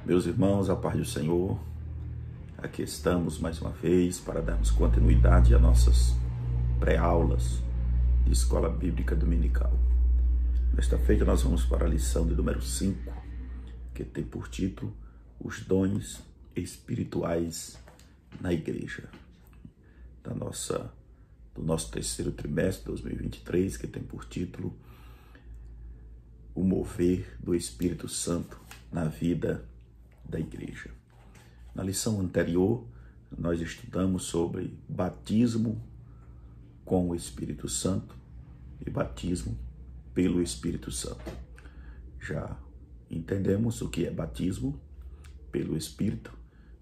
Meus irmãos, a paz do Senhor, aqui estamos mais uma vez para darmos continuidade a nossas pré-aulas de Escola Bíblica Dominical. Nesta feita nós vamos para a lição de número 5, que tem por título Os Dons Espirituais na Igreja. Do nosso terceiro trimestre de 2023, que tem por título O Mover do Espírito Santo na Vida da Igreja. Na lição anterior, nós estudamos sobre batismo com o Espírito Santo e batismo pelo Espírito Santo. Já entendemos o que é batismo pelo Espírito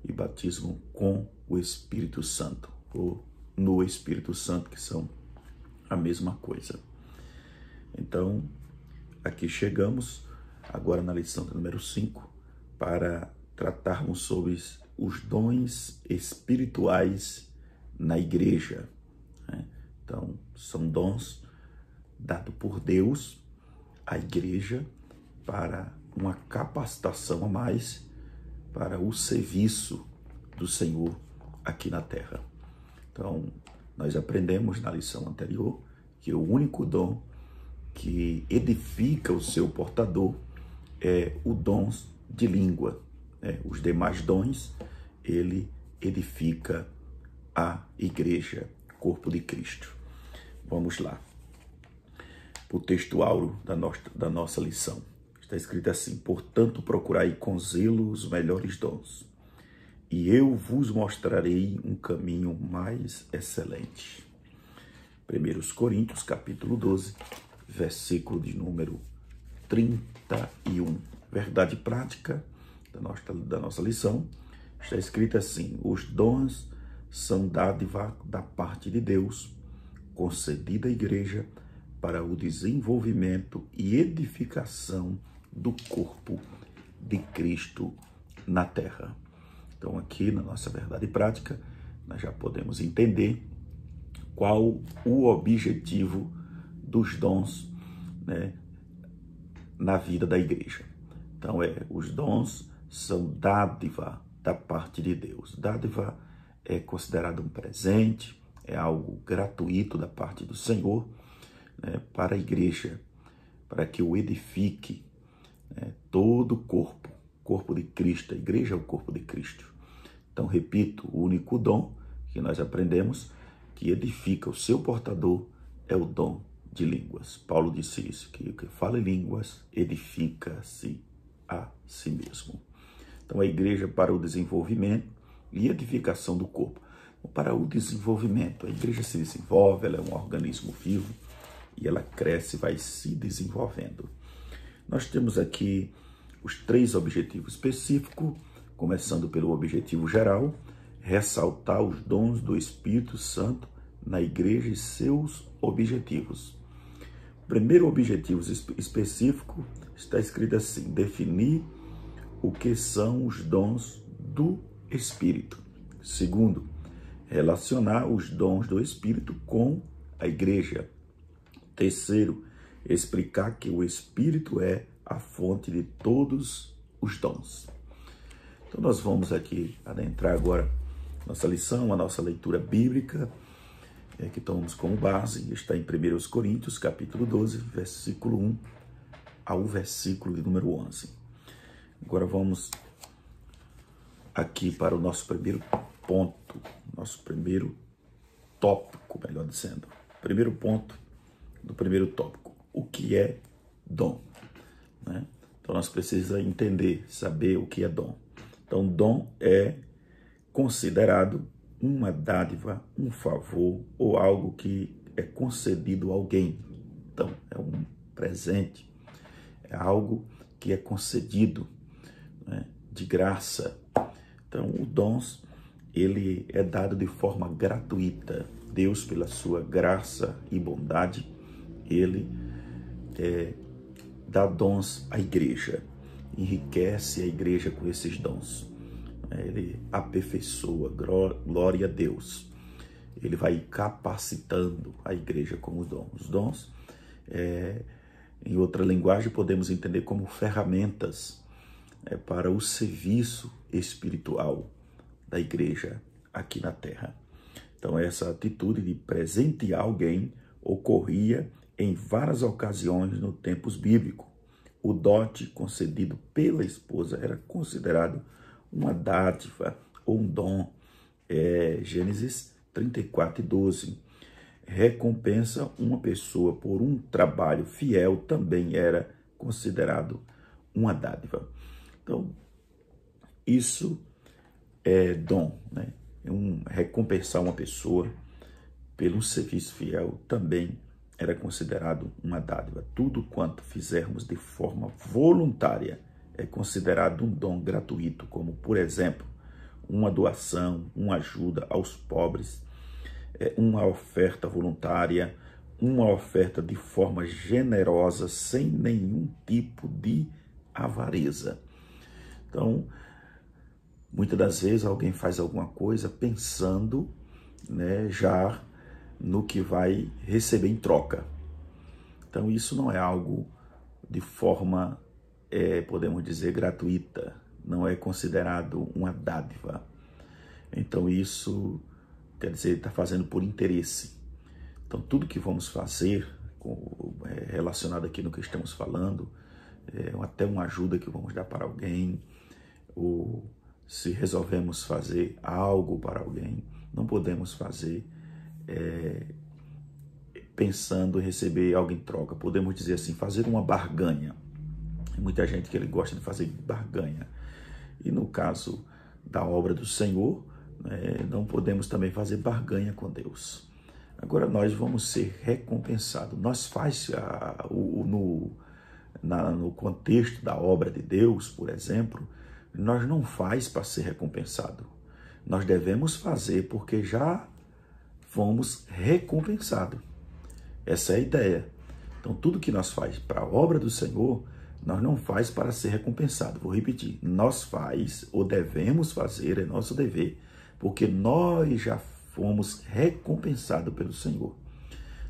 e batismo com o Espírito Santo, ou no Espírito Santo, que são a mesma coisa. Então, aqui chegamos agora na lição número 5 para tratarmos sobre os dons espirituais na igreja. Então, são dons dados por Deus à igreja para uma capacitação a mais para o serviço do Senhor aqui na terra. Então, nós aprendemos na lição anterior que o único dom que edifica o seu portador é o dom de língua. Os demais dons, ele edifica a igreja, corpo de Cristo. Vamos lá. O texto áureo da nossa lição está escrito assim: portanto, procurai com zelo os melhores dons, e eu vos mostrarei um caminho mais excelente. 1 Coríntios, capítulo 12, versículo de número 31. Verdade prática da nossa lição está escrito assim: os dons são dádiva da parte de Deus, concedida à igreja para o desenvolvimento e edificação do corpo de Cristo na terra. Então, aqui na nossa verdade prática, nós já podemos entender qual o objetivo dos dons, na vida da igreja. Então, os dons são dádiva da parte de Deus. Dádiva é considerado um presente, é algo gratuito da parte do Senhor, para a igreja, para que o edifique, todo o corpo de Cristo. A igreja é o corpo de Cristo. Então, repito, o único dom que nós aprendemos que edifica o seu portador é o dom de línguas. Paulo disse isso, que o que fala em línguas edifica-se a si mesmo. Então, a igreja para o desenvolvimento e edificação do corpo. Para o desenvolvimento, a igreja se desenvolve, ela é um organismo vivo e ela cresce, vai se desenvolvendo. Nós temos aqui os 3 objetivos específicos, começando pelo objetivo geral: ressaltar os dons do Espírito Santo na igreja e seus objetivos. O primeiro objetivo específico está escrito assim: definir o que são os dons do Espírito. Segundo, relacionar os dons do Espírito com a igreja. Terceiro, explicar que o Espírito é a fonte de todos os dons. Então, nós vamos aqui adentrar agora nossa lição, a nossa leitura bíblica, que tomamos como base, está em 1 Coríntios, capítulo 12, versículo 1 ao versículo de número 11. Agora vamos aqui para o nosso primeiro ponto, nosso primeiro tópico, melhor dizendo. Primeiro ponto do primeiro tópico: o que é dom? Então, nós precisamos entender, saber o que é dom. Então, dom é considerado uma dádiva, um favor ou algo que é concedido a alguém. Então, é um presente, é algo que é concedido, de graça. Então, o dons, ele é dado de forma gratuita. Deus, pela sua graça e bondade, ele dá dons à igreja, enriquece a igreja com esses dons. Ele aperfeiçoa, glória a Deus. Ele vai capacitando a igreja com os dons. Os dons, em outra linguagem, podemos entender como ferramentas para o serviço espiritual da igreja aqui na terra. Então, essa atitude de presentear alguém ocorria em várias ocasiões no tempos bíblicos. O dote concedido pela esposa era considerado uma dádiva ou um dom. Gênesis 34:12. Recompensa uma pessoa por um trabalho fiel também era considerado uma dádiva. Então, isso é dom, né? Recompensar uma pessoa pelo serviço fiel também era considerado uma dádiva. Tudo quanto fizermos de forma voluntária é considerado um dom gratuito, como, por exemplo, uma doação, uma ajuda aos pobres, uma oferta voluntária, uma oferta de forma generosa, sem nenhum tipo de avareza. Então, muitas das vezes alguém faz alguma coisa pensando, né, já no que vai receber em troca. Então, isso não é algo de forma, podemos dizer, gratuita, não é considerado uma dádiva. Então, isso quer dizer, está fazendo por interesse. Então, tudo que vamos fazer, relacionado aqui no que estamos falando, até uma ajuda que vamos dar para alguém, ou se resolvemos fazer algo para alguém, não podemos fazer pensando em receber algo em troca. Podemos dizer assim, fazer uma barganha. Tem muita gente que ele gosta de fazer barganha. E no caso da obra do Senhor, não podemos também fazer barganha com Deus. Agora nós vamos ser recompensados. Nós no contexto da obra de Deus, por exemplo, nós não faz para ser recompensado. Nós devemos fazer porque já fomos recompensados. Essa é a ideia. Então tudo que nós faz para a obra do Senhor, nós não faz para ser recompensado. Vou repetir, nós faz ou devemos fazer, é nosso dever, porque nós já fomos recompensados pelo Senhor.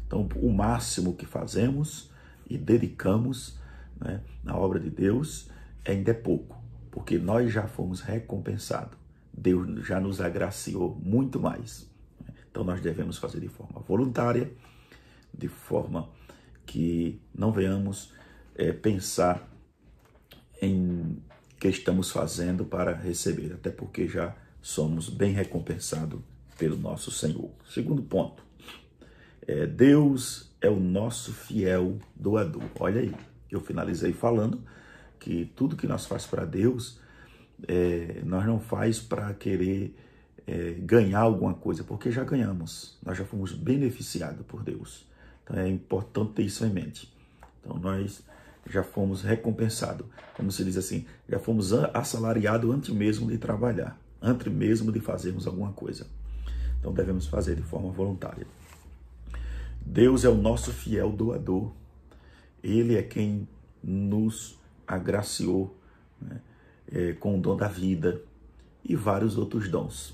Então, o máximo que fazemos e dedicamos, né, na obra de Deus ainda é pouco, porque nós já fomos recompensados. Deus já nos agraciou muito mais. Então, nós devemos fazer de forma voluntária, de forma que não venhamos pensar em que estamos fazendo para receber, até porque já somos bem recompensados pelo nosso Senhor. Segundo ponto, Deus é o nosso fiel doador. Olha aí, eu finalizei falando que tudo que nós faz para Deus, nós não faz para querer ganhar alguma coisa, porque já ganhamos, nós já fomos beneficiados por Deus. Então é importante ter isso em mente. Então nós já fomos recompensados, como se diz assim, já fomos assalariados antes mesmo de trabalhar, antes mesmo de fazermos alguma coisa. Então devemos fazer de forma voluntária. Deus é o nosso fiel doador. Ele é quem nos agraciou, né, com o dom da vida e vários outros dons.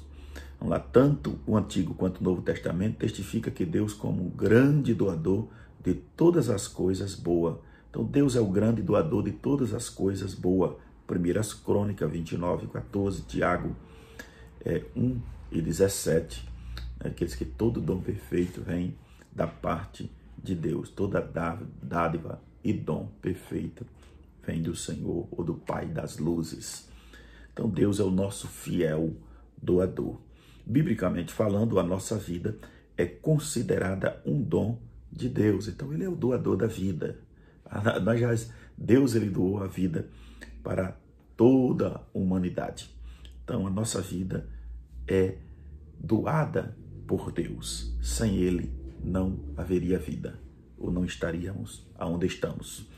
Vamos lá, tanto o Antigo quanto o Novo Testamento testifica que Deus como grande doador de todas as coisas boas. Então Deus é o grande doador de todas as coisas boas. 1 Crônicas 29:14, Tiago 1:17, que diz que todo dom perfeito vem da parte de Deus. Toda dádiva e dom perfeito vem do Senhor ou do Pai das luzes. Então Deus é o nosso fiel doador. Biblicamente falando, a nossa vida é considerada um dom de Deus. Então ele é o doador da vida. Deus ele doou a vida para toda a humanidade. Então a nossa vida é doada por Deus. Sem ele não haveria vida, ou não estaríamos aonde estamos.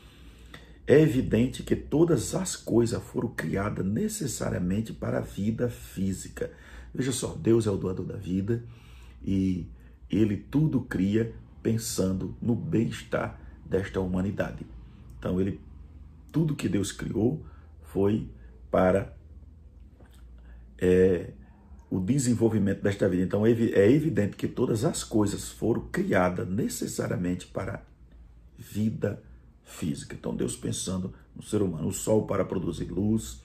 É evidente que todas as coisas foram criadas necessariamente para a vida física. Veja só, Deus é o doador da vida e ele tudo cria pensando no bem-estar desta humanidade. Então, tudo que Deus criou foi para o desenvolvimento desta vida. Então, é evidente que todas as coisas foram criadas necessariamente para a vida física. Então, Deus pensando no ser humano, o sol para produzir luz,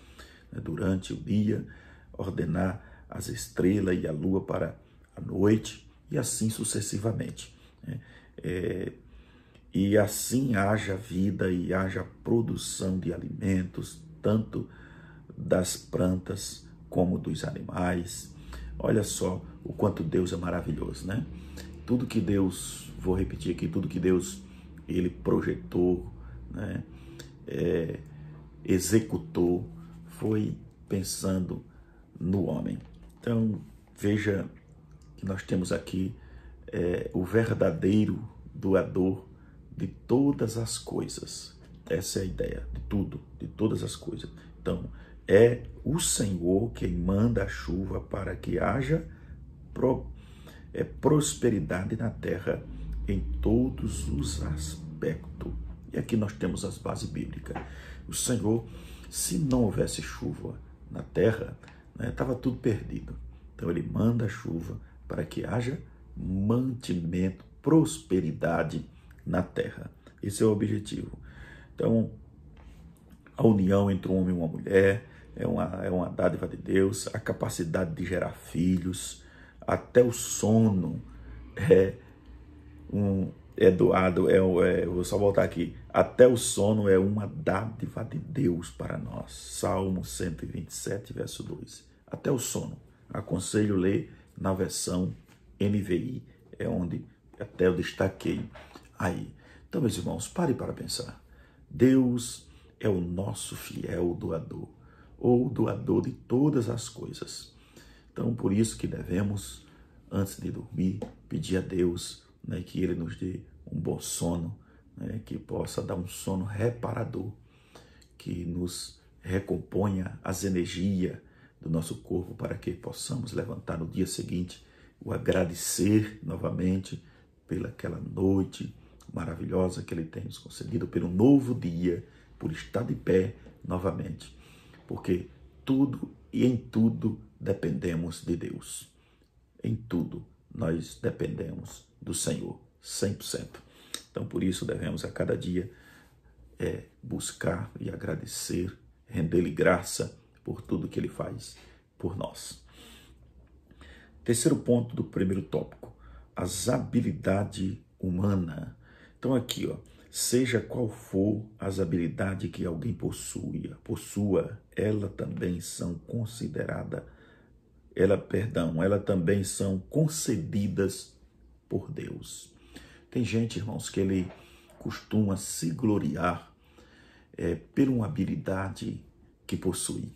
né, durante o dia, ordenar as estrelas e a lua para a noite, e assim sucessivamente, né? E assim haja vida e haja produção de alimentos, tanto das plantas como dos animais. Olha só o quanto Deus é maravilhoso, né? Tudo que Deus, vou repetir aqui, tudo que Deus ele projetou, né, executou, foi pensando no homem. Então, veja que nós temos aqui o verdadeiro doador de todas as coisas. Essa é a ideia, de tudo, de todas as coisas. Então, é o Senhor quem manda a chuva para que haja prosperidade na terra em todos os aspectos. E aqui nós temos as bases bíblicas. O Senhor, se não houvesse chuva na terra, estava tudo perdido. Então ele manda a chuva para que haja mantimento, prosperidade na terra. Esse é o objetivo. Então, a união entre um homem e uma mulher é uma dádiva de Deus, a capacidade de gerar filhos, até o sono é doado, vou só voltar aqui, até o sono é uma dádiva de Deus para nós. Salmo 127, verso 2. Até o sono. Aconselho ler na versão NVI, é onde até eu destaquei aí. Então, meus irmãos, pare para pensar. Deus é o nosso fiel doador, ou doador de todas as coisas. Então, por isso que devemos, antes de dormir, pedir a Deus, né, que Ele nos dê um bom sono, né, que possa dar um sono reparador, que nos recomponha as energias do nosso corpo para que possamos levantar no dia seguinte, o agradecer novamente pelaquela noite maravilhosa que Ele tem nos concedido, pelo novo dia, por estar de pé novamente, porque tudo e em tudo dependemos de Deus. Em tudo nós dependemos do Senhor, 100%. Então, por isso devemos a cada dia buscar e agradecer, render-lhe graça por tudo que Ele faz por nós. Terceiro ponto do primeiro tópico, as habilidades humanas. Então aqui, seja qual for as habilidades que alguém possua, elas também são consideradas, elas também são concedidas por Deus. Tem gente, irmãos, que ele costuma se gloriar por uma habilidade que possui,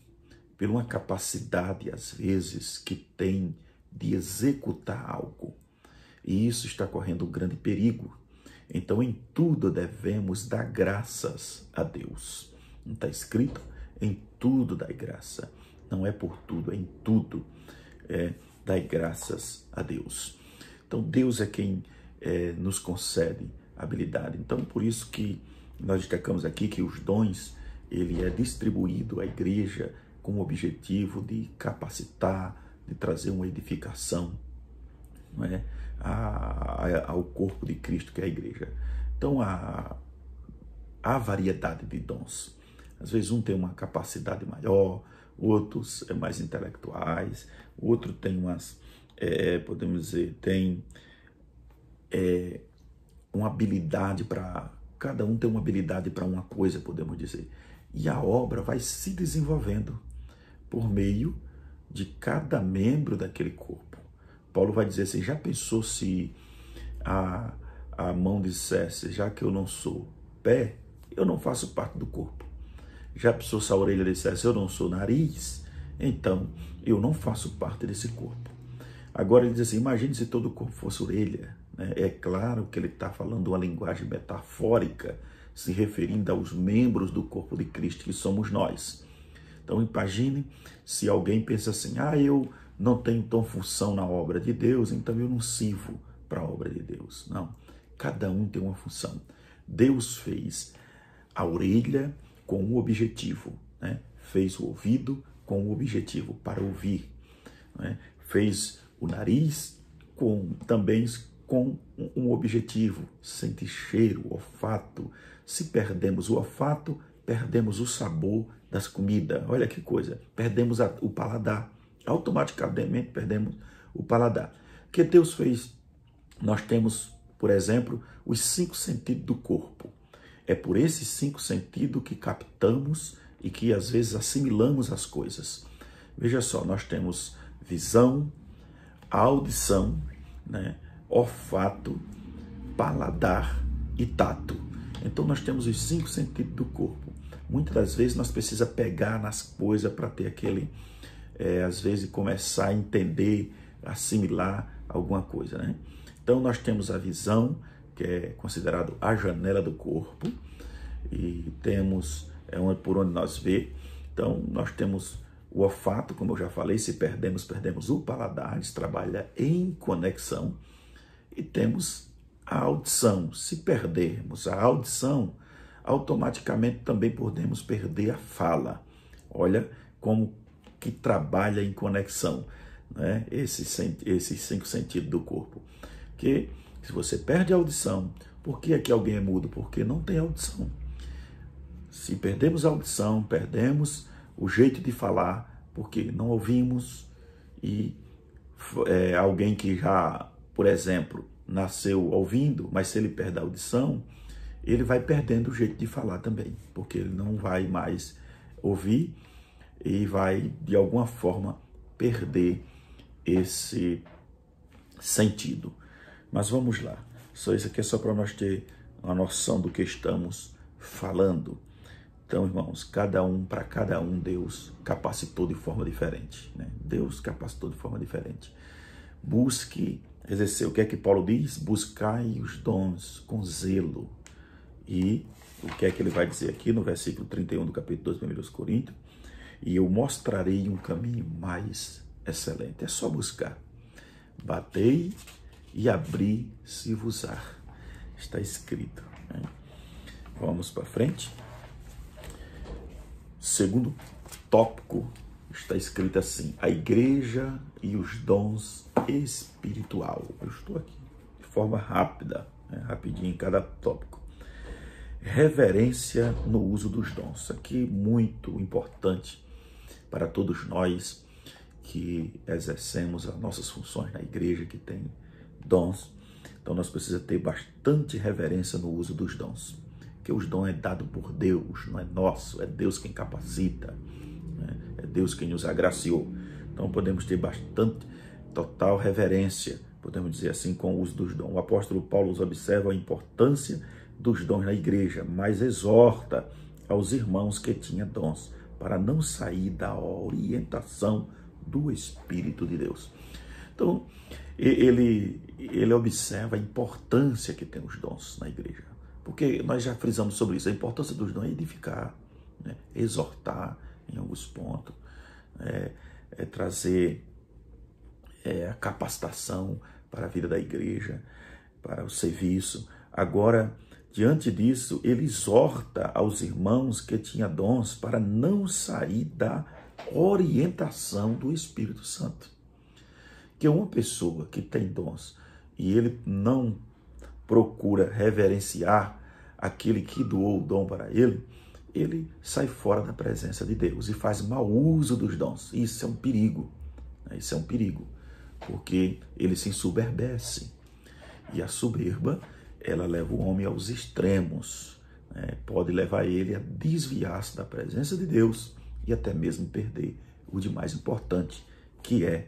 por uma capacidade, às vezes, que tem de executar algo. E isso está correndo um grande perigo. Então, em tudo devemos dar graças a Deus. Não está escrito? Em tudo dai graça. Não é por tudo, é em tudo dai graças a Deus. Então, Deus é quem nos concede habilidade. Então, por isso que nós destacamos aqui que os dons, ele é distribuído à igreja com o objetivo de capacitar, de trazer uma edificação, não é? Ao corpo de Cristo, que é a igreja. Então, há variedade de dons. Às vezes um tem uma capacidade maior, outros mais intelectuais, outro tem umas, podemos dizer, tem uma habilidade para... Cada um tem uma habilidade para uma coisa, podemos dizer. E a obra vai se desenvolvendo por meio de cada membro daquele corpo. Paulo vai dizer assim, já pensou se a mão dissesse, já que eu não sou pé, eu não faço parte do corpo. Já pensou se a orelha dissesse, eu não sou nariz, então eu não faço parte desse corpo. Agora ele diz assim, imagine se todo o corpo fosse orelha. Né? É claro que ele está falando uma linguagem metafórica, se referindo aos membros do corpo de Cristo, que somos nós. Então imagine se alguém pensa assim, eu não tenho tão função na obra de Deus, então eu não sirvo para a obra de Deus. Não, cada um tem uma função. Deus fez a orelha com um objetivo, né? Fez o ouvido com um objetivo, para ouvir. Né? Fez o nariz também com um objetivo, sentir cheiro, olfato. Se perdemos o olfato, perdemos o sabor das comidas. Olha que coisa, perdemos o paladar. Automaticamente perdemos o paladar. O que Deus fez? Nós temos, por exemplo, os 5 sentidos do corpo. É por esses 5 sentidos que captamos e que às vezes assimilamos as coisas. Veja só, nós temos visão, audição, né, olfato, paladar e tato. Então nós temos os 5 sentidos do corpo. Muitas das vezes nós precisamos pegar nas coisas para ter aquele, às vezes começar a entender, assimilar alguma coisa, né? Então nós temos a visão, que é considerado a janela do corpo, e temos por onde nós vê. Então nós temos o olfato, como eu já falei, se perdemos, perdemos o paladar, a gente trabalha em conexão, e temos a audição. Se perdermos a audição, automaticamente também podemos perder a fala. Olha como que trabalha em conexão, né? Esses 5 sentidos do corpo. Que se você perde a audição, por que é que alguém é mudo? Porque não tem audição. Se perdemos a audição, perdemos o jeito de falar, porque não ouvimos. E alguém que já, por exemplo, nasceu ouvindo, mas se ele perde a audição, ele vai perdendo o jeito de falar também, porque ele não vai mais ouvir e vai, de alguma forma, perder esse sentido. Mas vamos lá. Isso aqui é só para nós ter uma noção do que estamos falando. Então, irmãos, para cada um, Deus capacitou de forma diferente, né? Deus capacitou de forma diferente. Busque exercer. O que é que Paulo diz? Buscai os dons com zelo. E o que é que ele vai dizer aqui no versículo 31 do capítulo 2 de 1 Coríntios? E eu mostrarei um caminho mais excelente. É só buscar. Batei e abri-se-vos-á. Está escrito, né? Vamos para frente. Segundo tópico, está escrito assim: a igreja e os dons espiritual. Eu estou aqui de forma rápida, né? Rapidinho em cada tópico. Reverência no uso dos dons. Isso aqui é muito importante para todos nós que exercemos as nossas funções na igreja, que tem dons. Então nós precisamos ter bastante reverência no uso dos dons, porque os dons é dado por Deus, não é nosso, é Deus quem capacita, né? É Deus quem nos agraciou. Então podemos ter bastante, total reverência, podemos dizer assim, com o uso dos dons. O apóstolo Paulo observa a importância dos dons na igreja, mas exorta aos irmãos que tinham dons para não sair da orientação do Espírito de Deus. Então, ele observa a importância que tem os dons na igreja, porque nós já frisamos sobre isso. A importância dos dons é edificar, né? Exortar em alguns pontos, trazer a capacitação para a vida da igreja, para o serviço. Agora, diante disso, ele exorta aos irmãos que tinham dons para não sair da orientação do Espírito Santo. Que uma pessoa que tem dons e ele não procura reverenciar aquele que doou o dom para ele, ele sai fora da presença de Deus e faz mau uso dos dons. Isso é um perigo, né? Isso é um perigo, porque ele se ensoberbece. E a soberba, ela leva o homem aos extremos, né? Pode levar ele a desviar-se da presença de Deus e até mesmo perder o de mais importante, que é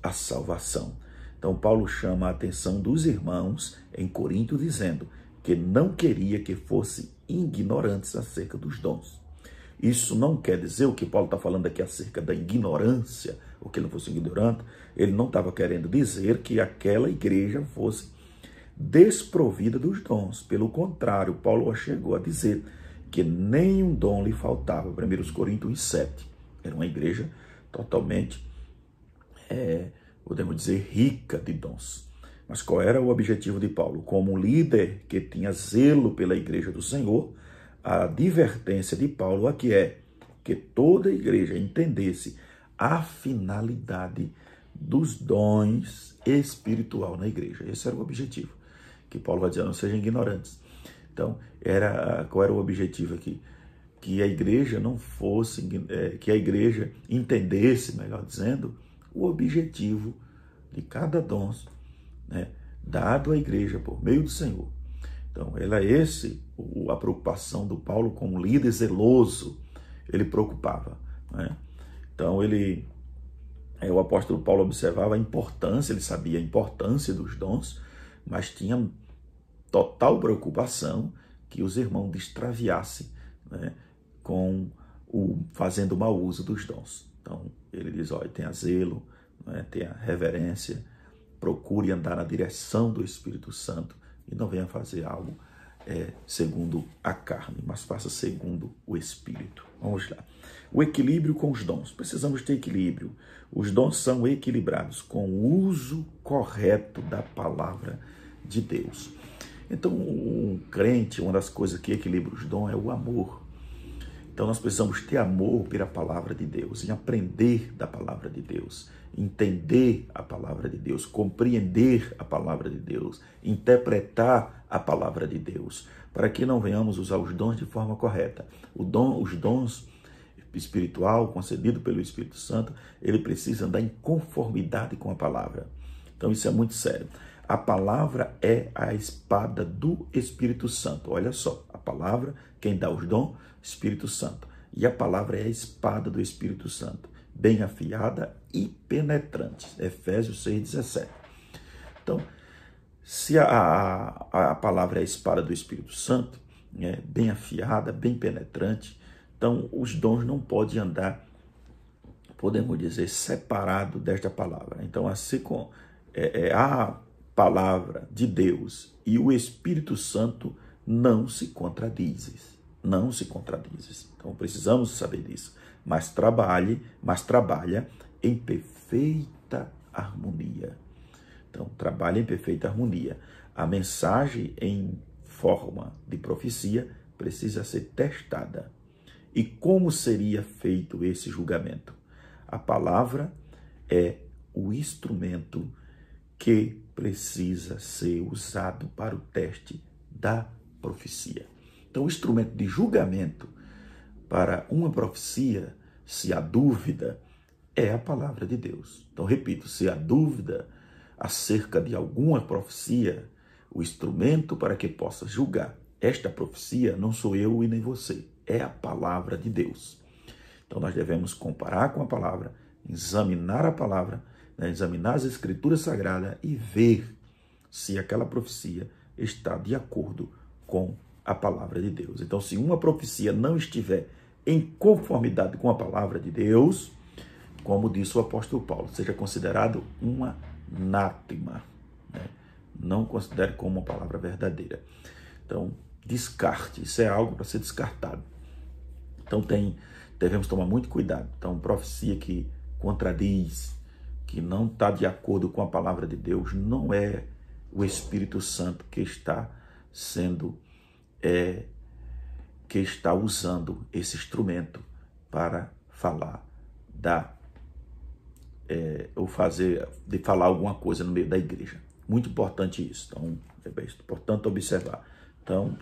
a salvação. Então Paulo chama a atenção dos irmãos em Corinto, dizendo que não queria que fossem ignorantes acerca dos dons. Isso não quer dizer, o que Paulo está falando aqui acerca da ignorância, ou que ele não fosse ignorante, ele não estava querendo dizer que aquela igreja fosse desprovida dos dons. Pelo contrário, Paulo chegou a dizer que nenhum dom lhe faltava. 1 Coríntios 1:7. Era uma igreja totalmente, podemos dizer, rica de dons. Mas qual era o objetivo de Paulo? Como líder que tinha zelo pela igreja do Senhor, a advertência de Paulo aqui é que toda a igreja entendesse a finalidade dos dons espiritual na igreja. Esse era o objetivo, que Paulo vai dizer: não sejam ignorantes. Então, qual era o objetivo aqui? que a igreja não fosse, que a igreja entendesse, melhor dizendo, o objetivo de cada dom, né, dado à igreja por meio do Senhor. Então, a preocupação do Paulo como líder zeloso, ele preocupava, né? Então, o apóstolo Paulo observava a importância, ele sabia a importância dos dons, mas tinha total preocupação que os irmãos extraviassem, né, fazendo mau uso dos dons. Então, ele diz, olha, tenha zelo, né, tenha reverência, procure andar na direção do Espírito Santo e não venha fazer algo segundo a carne, mas faça segundo o Espírito. Vamos lá. O equilíbrio com os dons. Precisamos ter equilíbrio. Os dons são equilibrados com o uso correto da palavra de Deus. Então, um crente, uma das coisas que equilibra os dons é o amor. Então, nós precisamos ter amor pela palavra de Deus, em aprender da palavra de Deus, entender a palavra de Deus, compreender a palavra de Deus, interpretar a palavra de Deus, para que não venhamos usar os dons de forma correta. Os dons espiritual concedido pelo Espírito Santo, ele precisa andar em conformidade com a palavra. Então, isso é muito sério. A palavra é a espada do Espírito Santo. Olha só, a palavra, quem dá os dons? Espírito Santo. E a palavra é a espada do Espírito Santo, bem afiada e penetrante. Efésios 6,17. Então, se a palavra é a espada do Espírito Santo, bem afiada, bem penetrante, então os dons não podem andar, podemos dizer, separado desta palavra. Então, assim como a palavra de Deus e o Espírito Santo não se contradizem. Não se contradizem. Então, precisamos saber disso. Mas trabalha em perfeita harmonia. Então, trabalha em perfeita harmonia. A mensagem em forma de profecia precisa ser testada. E como seria feito esse julgamento? A palavra é o instrumento que precisa ser usado para o teste da profecia. Então, o instrumento de julgamento para uma profecia, se há dúvida, é a palavra de Deus. Então, repito, se há dúvida acerca de alguma profecia, o instrumento para que possa julgar esta profecia não sou eu e nem você, é a palavra de Deus. Então, nós devemos comparar com a palavra, examinar a palavra, né, examinar as escrituras sagradas e ver se aquela profecia está de acordo com a palavra de Deus. Então, se uma profecia não estiver em conformidade com a palavra de Deus, como disse o apóstolo Paulo, seja considerado uma anátema, né? Não considere como uma palavra verdadeira. Então, descarte, isso é algo para ser descartado. Então, devemos tomar muito cuidado. Então, profecia que contradiz, que não está de acordo com a palavra de Deus, não é o Espírito Santo que está usando esse instrumento para falar de falar alguma coisa no meio da igreja. Muito importante isso. Então, é importante observar. Então,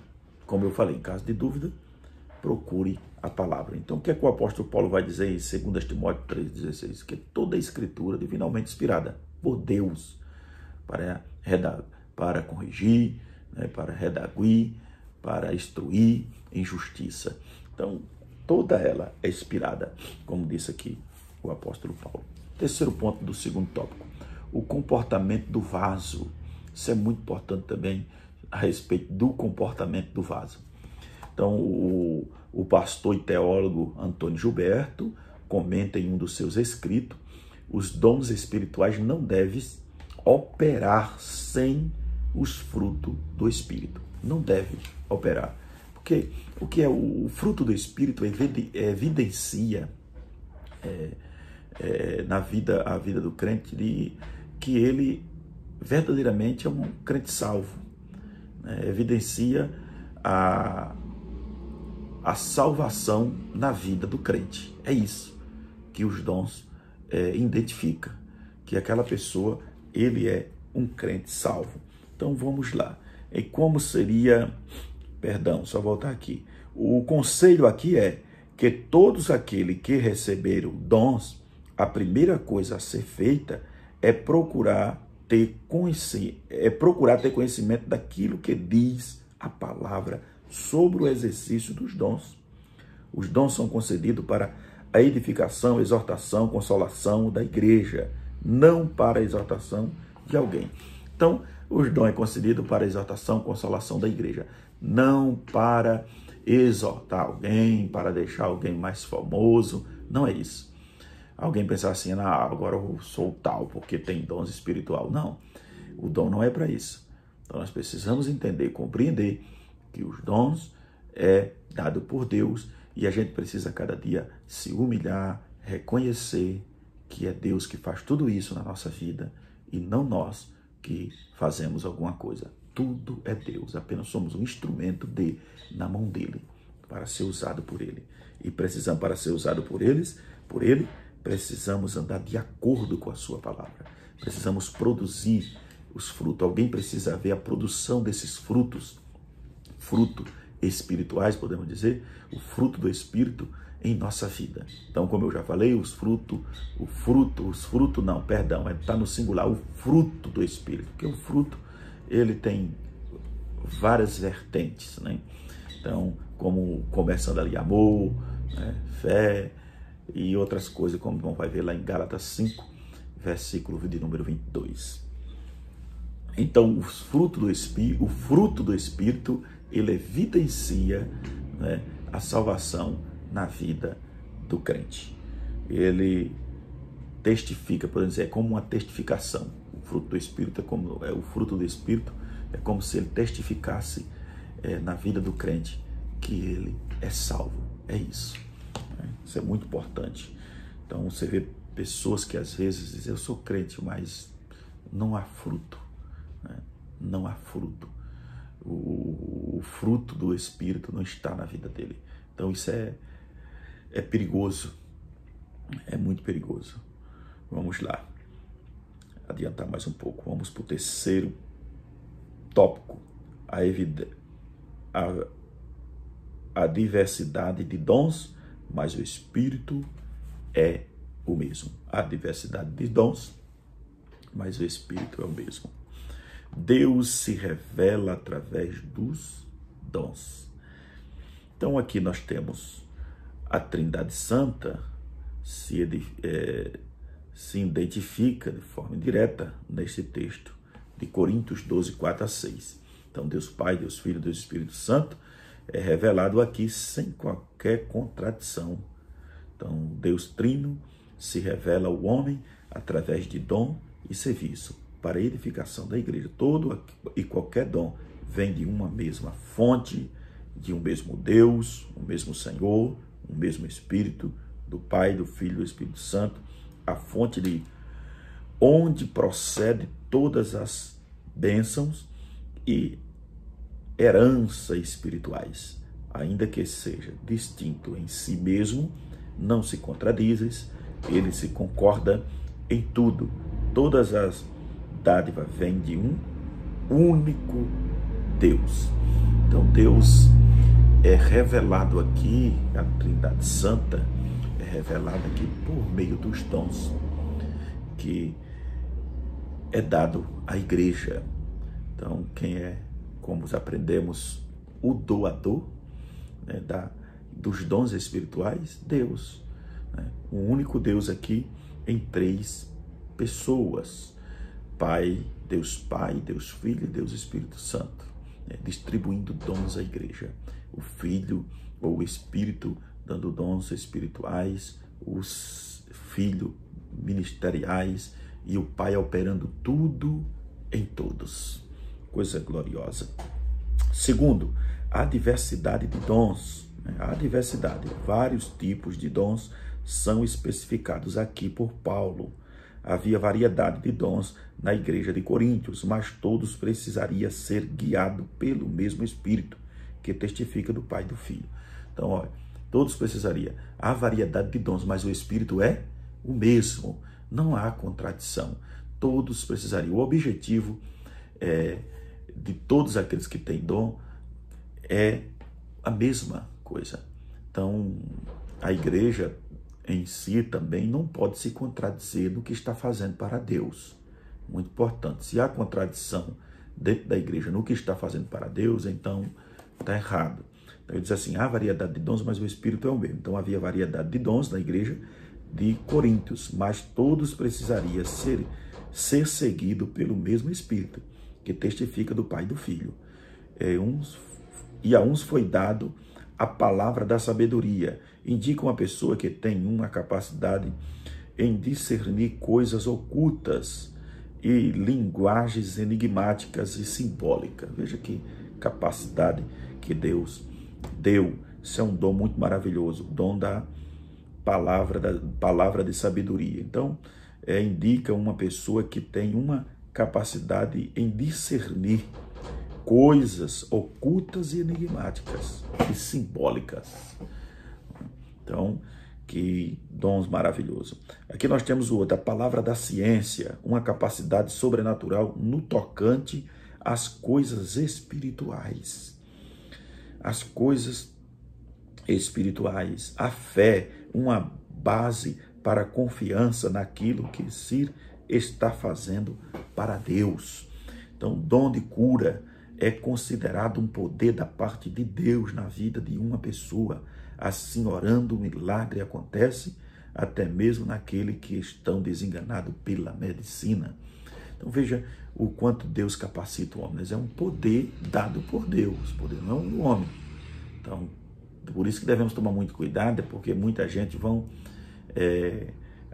como eu falei, em caso de dúvida, procure a palavra. Então, o que é que o apóstolo Paulo vai dizer em 2 Timóteo 3,16? Que toda a escritura é divinamente inspirada por Deus para corrigir, né, para redaguir, para instruir em justiça. Então, toda ela é inspirada, como disse aqui o apóstolo Paulo. Terceiro ponto do segundo tópico, o comportamento do vaso. Isso é muito importante também a respeito do comportamento do vaso. Então, o pastor e teólogo Antônio Gilberto comenta em um dos seus escritos, os dons espirituais não devem operar sem os frutos do Espírito. Não deve operar. Porque o que é o fruto do Espírito evidencia a vida do crente que ele verdadeiramente é um crente salvo. Evidencia a salvação na vida do crente. É isso que os dons identificam, que aquela pessoa, ele é um crente salvo. Então vamos lá. E como seria, só voltar aqui, o conselho aqui é que todos aqueles que receberam dons, a primeira coisa a ser feita é procurar ter conhecimento daquilo que diz a palavra sobre o exercício dos dons. Os dons são concedidos para a edificação, exortação, consolação da igreja, não para a exortação de alguém. Então, os dons é concedido para a exortação, consolação da igreja, não para exortar alguém, para deixar alguém mais famoso. Não é isso. Alguém pensar assim, agora eu sou tal porque tem dons espiritual. Não, o dom não é para isso. Então nós precisamos entender, compreender que os dons é dado por Deus e a gente precisa cada dia se humilhar, reconhecer que é Deus que faz tudo isso na nossa vida e não nós que fazemos alguma coisa. Tudo é Deus, apenas somos um instrumento na mão dele, para ser usado por ele. E precisamos, para ser usado por ele, precisamos andar de acordo com a sua palavra. Precisamos produzir os frutos. Alguém precisa ver a produção desses frutos espirituais, podemos dizer, o fruto do Espírito em nossa vida. Então, como eu já falei, está no singular, o fruto do Espírito, porque o fruto, ele tem várias vertentes, né? Então, como começando ali amor, né, fé e outras coisas, como vai ver lá em Gálatas 5, versículo de número 22. Então, o fruto do Espírito, ele evidencia, né, a salvação na vida do crente. Ele testifica, por exemplo, é como uma testificação. O fruto do Espírito o fruto do Espírito é como se ele testificasse na vida do crente que ele é salvo. É isso. Né? Isso é muito importante. Então, você vê pessoas que às vezes dizem, eu sou crente, mas não há fruto. Né? Não há fruto. O fruto do Espírito não está na vida dele. Então, isso é perigoso. É muito perigoso. Vamos lá. Adiantar mais um pouco. Vamos para o terceiro tópico. A diversidade de dons, mas o Espírito é o mesmo. A diversidade de dons, mas o Espírito é o mesmo. Deus se revela através dos dons. Então aqui nós temos a Trindade Santa se identifica de forma indireta neste texto de Coríntios 12, 4 a 6. Então Deus Pai, Deus Filho, Deus Espírito Santo é revelado aqui sem qualquer contradição. Então Deus Trino se revela ao homem através de dom e serviço para a edificação da igreja. Todo e qualquer dom vem de uma mesma fonte, de um mesmo Deus, um mesmo Senhor, um mesmo Espírito, do Pai, do Filho e do Espírito Santo, a fonte de onde procede todas as bênçãos e herança espirituais, ainda que seja distinto em si mesmo, não se contradizem, ele se concorda em tudo. Todas as dádivas vêm de um único Deus. Então Deus é revelado aqui, a Trindade Santa é revelada aqui por meio dos dons que é dado à igreja. Então quem é, como aprendemos, o doador, né, dos dons espirituais? Deus, né? O único Deus aqui em três pessoas: Pai, Deus Filho e Deus Espírito Santo, né? Distribuindo dons à igreja. O Filho ou o Espírito dando dons espirituais, os filhos ministeriais e o Pai operando tudo em todos. Coisa gloriosa. Segundo, a diversidade de dons. A diversidade, vários tipos de dons são especificados aqui por Paulo. Havia variedade de dons na igreja de Coríntios, mas todos precisariam ser guiados pelo mesmo Espírito, que testifica do Pai e do Filho. Então, olha, todos precisariam. Há variedade de dons, mas o Espírito é o mesmo. Não há contradição. Todos precisariam. O objetivo de todos aqueles que têm dom é a mesma coisa. Então, a igreja em si também não pode se contradizer no que está fazendo para Deus. Muito importante. Se há contradição dentro da igreja no que está fazendo para Deus, então está errado. Então, ele diz assim, há variedade de dons, mas o Espírito é o mesmo. Então, havia variedade de dons na igreja de Coríntios, mas todos precisariam ser seguidos pelo mesmo Espírito, que testifica do Pai e do Filho. E a uns foi dado a palavra da sabedoria. Indica uma pessoa que tem uma capacidade em discernir coisas ocultas e linguagens enigmáticas e simbólicas. Veja que capacidade que Deus deu. Isso é um dom muito maravilhoso, o dom da palavra de sabedoria. Então, indica uma pessoa que tem uma capacidade em discernir coisas ocultas e enigmáticas e simbólicas. Então, que dons maravilhosos. Aqui nós temos o outro, a palavra da ciência, uma capacidade sobrenatural no tocante às coisas espirituais. As coisas espirituais, a fé, uma base para a confiança naquilo que se está fazendo para Deus. Então, dom de cura é considerado um poder da parte de Deus na vida de uma pessoa. Assim, orando, o milagre acontece, até mesmo naquele que estão desenganados pela medicina. Então, veja o quanto Deus capacita o homem. É um poder dado por Deus, poder não do homem. Então, por isso que devemos tomar muito cuidado, porque muita gente vão,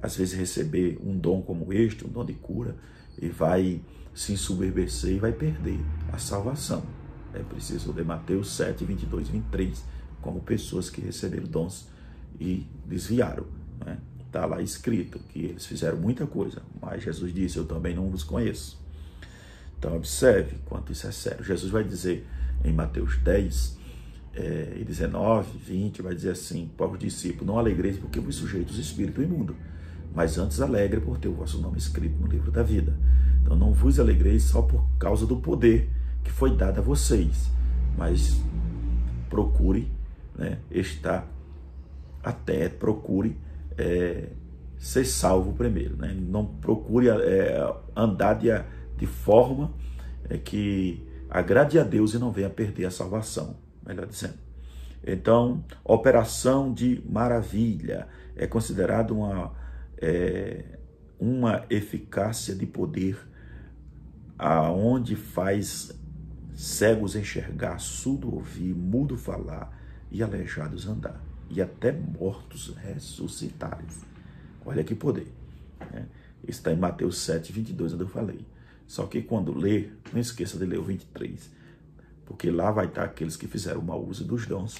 às vezes, receber um dom como este, um dom de cura, e vai se ensoberbecer e vai perder a salvação. É preciso ler Mateus 7, 22 e 23, como pessoas que receberam dons e desviaram. Está lá escrito que eles fizeram muita coisa, mas Jesus disse, eu também não vos conheço. Então, observe quanto isso é sério. Jesus vai dizer em Mateus 10, e 19, 20, vai dizer assim, para os discípulos, não alegreis porque vos sujeitos espírito imundo, mas antes alegre por ter o vosso nome escrito no livro da vida. Então não vos alegreis só por causa do poder que foi dado a vocês, mas procure, procure ser salvo primeiro. Não procure andar de forma que agrade a Deus e não venha perder a salvação, melhor dizendo. Então, operação de maravilha é considerado uma eficácia de poder aonde faz cegos enxergar, surdo ouvir, mudo falar e aleijados andar, e até mortos ressuscitarem. Olha que poder. Isso está em Mateus 7, 22, onde eu falei. Só que quando ler, não esqueça de ler o 23, porque lá vai estar aqueles que fizeram mau uso dos dons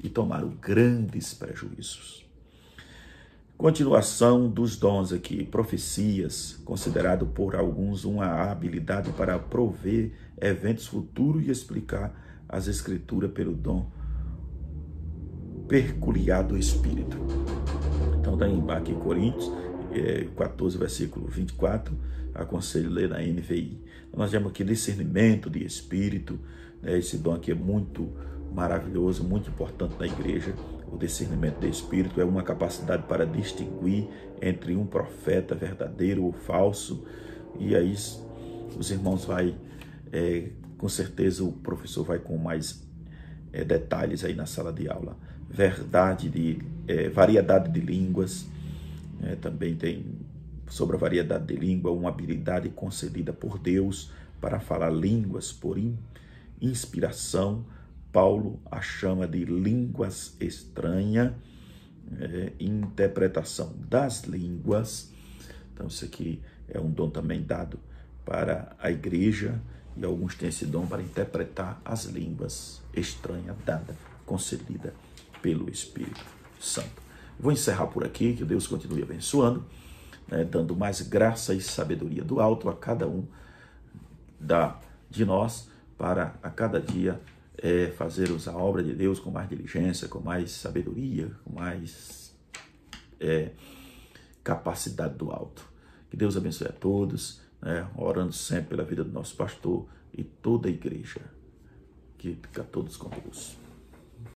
e tomaram grandes prejuízos. Continuação dos dons aqui, profecias, considerado por alguns uma habilidade para prover eventos futuros e explicar as escrituras pelo dom peculiar do Espírito. Então, está aqui em Coríntios 14, versículo 24, aconselho ler na NVI. Nós temos aqui discernimento de Espírito, esse dom aqui é muito maravilhoso, muito importante na igreja. O discernimento de Espírito é uma capacidade para distinguir entre um profeta verdadeiro ou falso. E aí os irmãos com certeza o professor vai com mais detalhes aí na sala de aula. Variedade de línguas, também tem sobre a variedade de língua, uma habilidade concedida por Deus para falar línguas por inspiração. Paulo a chama de línguas estranhas, interpretação das línguas. Então, isso aqui é um dom também dado para a igreja, e alguns têm esse dom para interpretar as línguas estranhas, concedida pelo Espírito Santo. Vou encerrar por aqui, que Deus continue abençoando, dando mais graça e sabedoria do alto a cada um de nós, para a cada dia fazermos a obra de Deus com mais diligência, com mais sabedoria, com mais capacidade do alto. Que Deus abençoe a todos, orando sempre pela vida do nosso pastor e toda a igreja. Que fica todos com Deus.